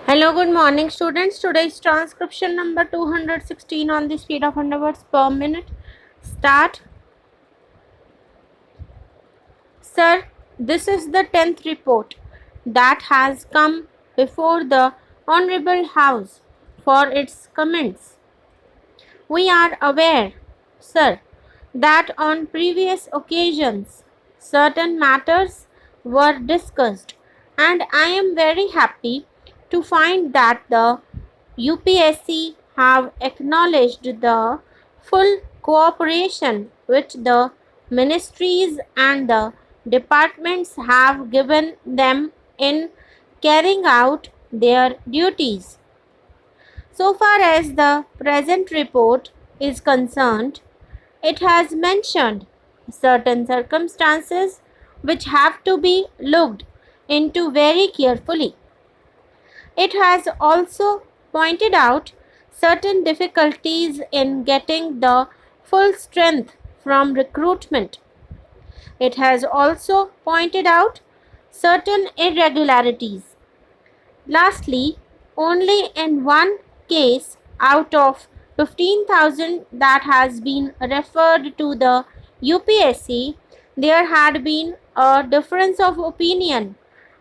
Hello, good morning students. Today's transcription number 216 on the speed of 100 words per minute. Start. Sir, this is the 10th report that has come before the Honorable House for its comments. We are aware, sir, that on previous occasions certain matters were discussed, and I am very happy to find that the UPSC have acknowledged the full cooperation which the ministries and the departments have given them in carrying out their duties. So far as the present report is concerned, it has mentioned certain circumstances which have to be looked into very carefully. It has also pointed out certain difficulties in getting the full strength from recruitment. It has also pointed out certain irregularities. Lastly, only in one case out of 15,000 that has been referred to the UPSC, there had been a difference of opinion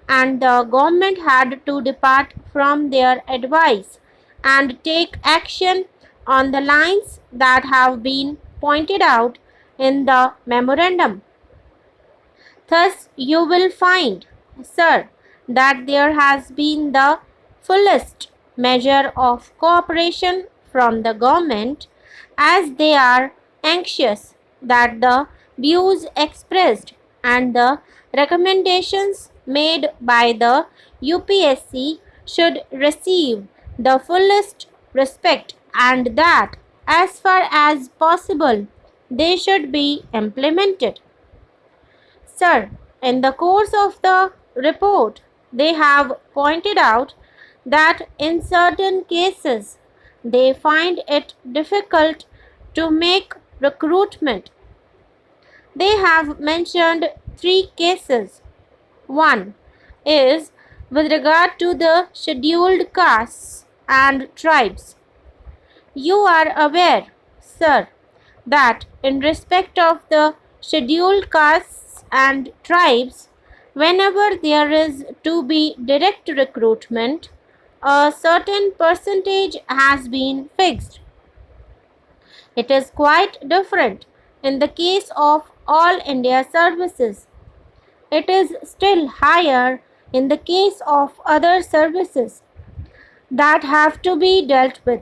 and the government had to depart from their advice and take action on the lines that have been pointed out in the memorandum. Thus, you will find, sir, that there has been the fullest measure of cooperation from the government, as they are anxious that the views expressed and the recommendations made by the UPSC should receive the fullest respect, and that as far as possible they should be implemented. Sir, in the course of the report, they have pointed out that in certain cases they find it difficult to make recruitment. They have mentioned 3 cases. One is with regard to the scheduled castes and tribes. You are aware, sir, that in respect of the scheduled castes and tribes, whenever there is to be direct recruitment, a certain percentage has been fixed. It is quite different in the case of all India services. It is still higher in the case of other services that have to be dealt with.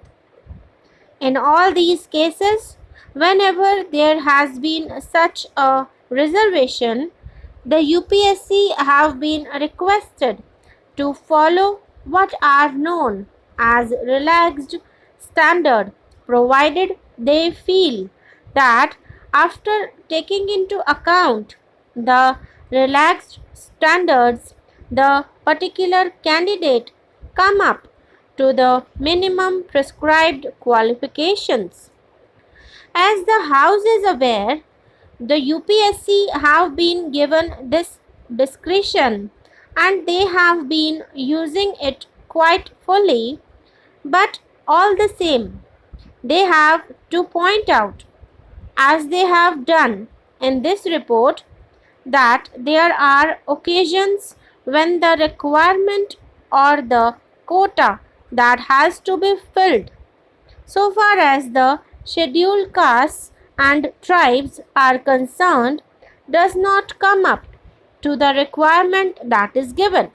In all these cases, whenever there has been such a reservation, the UPSC have been requested to follow what are known as relaxed standard, provided they feel that after taking into account the relaxed standards, the particular candidate come up to the minimum prescribed qualifications. As the House is aware, the UPSC have been given this discretion and they have been using it quite fully, but all the same, they have to point out, as they have done in this report, that there are occasions when the requirement or the quota that has to be filled so far as the scheduled castes and tribes are concerned does not come up to the requirement that is given.